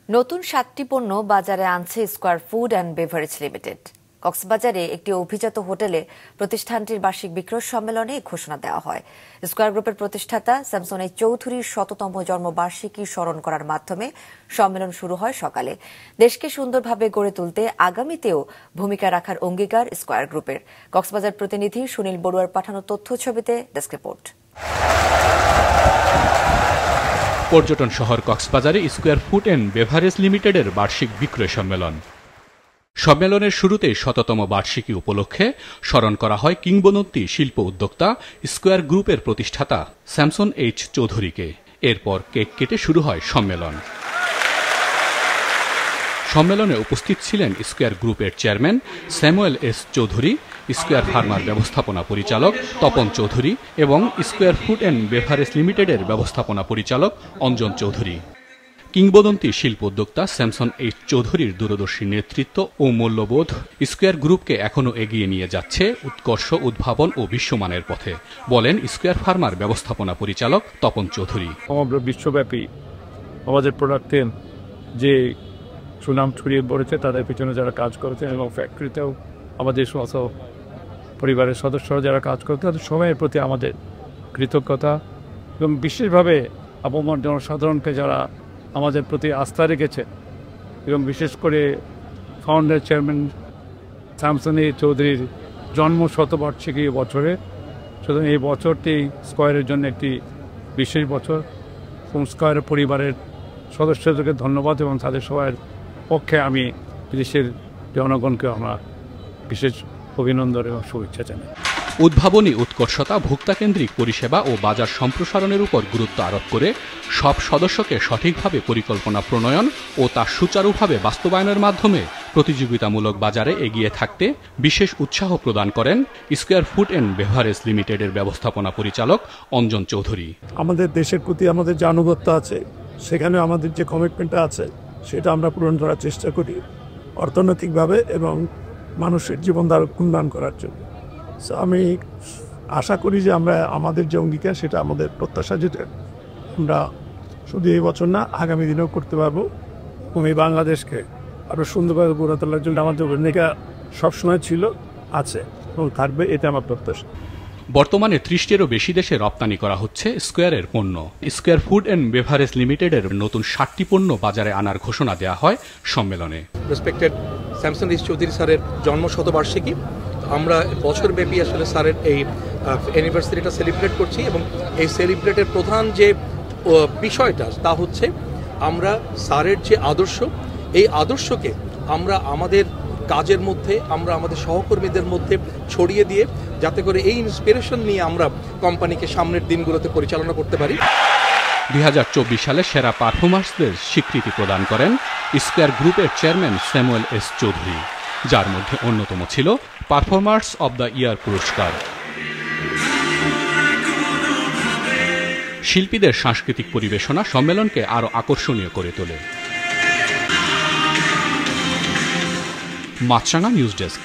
নতুন ৭টি পণ্য বাজারে আনছে square food and beverage limited. কক্সবাজারে একটি অভিজাত হোটেলে প্রতিষ্ঠানটির বার্ষিক বিক্রয় সম্মেলনে ঘোষণা দেওয়া হয়। স্কয়ার গ্রুপের প্রতিষ্ঠাতা স্যামসন এইচ চৌধুরীর ১০০তম জন্মবার্ষিকী স্মরণ করার মাধ্যমে সম্মেলন শুরু হয় সকালে। দেশকে সুন্দরভাবে গড়ে তুলতে আগামীতেও ভূমিকা রাখার অঙ্গীকার স্কয়ার গ্রুপের। কক্সবাজার প্রতিনিধি সুনীল বড়ুয়ার পাঠানো তথ্য ছবিতে ডেস্ক রিপোর্ট। পর্যটন শহর কক্সবাজারে স্কয়ার ফুড অ্যান্ড বেভারেজ লিমিটেডের বার্ষিক বিক্রয় সম্মেলন। সম্মেলনের শুরুতেই ১০০তম বার্ষিকী উপলক্ষে স্মরণ করা হয় কিংবদন্তি শিল্প উদ্যোক্তা স্কয়ার গ্রুপের প্রতিষ্ঠাতা স্যামসন এইচ চৌধুরীকে। এরপর কেক কেটে শুরু হয় সম্মেলন। সম্মেলনে উপস্থিত ছিলেন স্কয়ার গ্রুপের chairman Samuel S Chowdhury, square farmer ব্যবস্থাপনা পরিচালক তপন চৌধুরী এবং স্কয়ার ফুড অ্যান্ড বেভারেজ লিমিটেডের ব্যবস্থাপনা পরিচালক অঞ্জন চৌধুরী। কিংবদন্তি শিল্প উদ্যোক্তা স্যামসন এইচ চৌধুরীর দূরদর্শী নেতৃত্ব ও মূল্যবোধ স্কয়ার গ্রুপকে এখনও এগিয়ে নিয়ে যাচ্ছে উৎকর্ষ, উদ্ভাবন ও বিশ্বমানের পথে, বলেন স্কয়ার ফার্মার ব্যবস্থাপনা পরিচালক তপন চৌধুরী। সমগ্র বিশ্বব্যাপী আমাদের প্রোডাক্টের যে সুনাম ছড়িয়ে পড়েছে তাদের পিছনে যারা কাজ করেছেন এবং ফ্যাক্টরিতেও আমাদের সমস্ত পরিবারের সদস্যরা যারা কাজ করতে তাদের সময়ের প্রতি আমাদের কৃতজ্ঞতা এবং বিশেষভাবে আপামর জনসাধারণকে যারা আমাদের প্রতি আস্থা রেখেছে এবং বিশেষ করে ফাউন্ডার চেয়ারম্যান স্যামসন এইচ চৌধুরীর জন্ম শতবার্ষিকী বছরে। সুতরাং এই বছরটি স্কয়ারের জন্য একটি বিশেষ বছর এবং স্কয়ারের পরিবারের সদস্যদেরকে ধন্যবাদ এবং তাদের সবার পক্ষে আমি দেশের জনগণকে আমরা বিশেষ অভিনন্দন এবং শুভেচ্ছা জানাই। উদ্ভাবনী উৎকর্ষতা, ভোক্তাকেন্দ্রিক পরিষেবা ও বাজার সম্প্রসারণের উপর গুরুত্ব আরোপ করে সব সদস্যকে সঠিকভাবে পরিকল্পনা প্রণয়ন ও তা সুচারুভাবে বাস্তবায়নের মাধ্যমে প্রতিযোগিতামূলক বাজারে এগিয়ে থাকতে বিশেষ উৎসাহ প্রদান করেন স্কয়ার ফুড অ্যান্ড বেভারেজ লিমিটেডের ব্যবস্থাপনা পরিচালক অঞ্জন চৌধুরী। আমাদের দেশের প্রতি আমাদের যে আনুগত্য আছে, সেখানে আমাদের যে কমিটমেন্টটা আছে সেটা আমরা পূরণ করার চেষ্টা করি অর্থনৈতিকভাবে এবং মানুষের জীবনধারা উন্নয়ন করার জন্য। আমি আশা করি যে আমরা আমাদের যে অঙ্গীকার সেটা আমাদের প্রত্যাশা যেটা আমরা শুধু এই বছর না আগামী দিনেও করতে পারবো এবং এই বাংলাদেশকে আরও সুন্দরভাবে গড়ে তোলার জন্য আমাদের ভূমিকা সবসময় ছিল, আছে এবং থাকবে, এটা আমার প্রত্যাশা। বর্তমানে ৩০টিরও বেশি দেশে রপ্তানি করা হচ্ছে স্কয়ারের পণ্য। স্কয়ার ফুড অ্যান্ড বেভারেজ লিমিটেডের নতুন ৭টি পণ্য বাজারে আনার ঘোষণা দেওয়া হয় সম্মেলনে। রেসপেক্টেড স্যামসন এইচ চৌধুরী স্যারের জন্ম শতবার্ষিকী, আমরা বছরব্যাপী আসলে স্যারের এই অ্যানিভার্সারিটা সেলিব্রেট করছি এবং এই সেলিব্রেটের প্রধান যে বিষয়টা তা হচ্ছে আমরা স্যারের যে আদর্শ, এই আদর্শকে আমরা আমাদের কাজের মধ্যে, আমরা আমাদের সহকর্মীদের মধ্যে ছড়িয়ে দিয়ে যাতে করে এই ইন্সপিরেশন নিয়ে আমরা কোম্পানিকে সামনের দিনগুলোতে পরিচালনা করতে পারি। ২০২৪ সালে সেরা পারফরমার্সদের স্বীকৃতি প্রদান করেন স্কয়ার গ্রুপের চেয়ারম্যান স্যামুয়েল এস চৌধুরী, যার মধ্যে অন্যতম ছিল পারফরমার্স অব দ্য ইয়ার পুরস্কার। শিল্পীদের সাংস্কৃতিক পরিবেশনা সম্মেলনকে আরও আকর্ষণীয় করে তোলে। মাছরাঙা নিউজ ডেস্ক।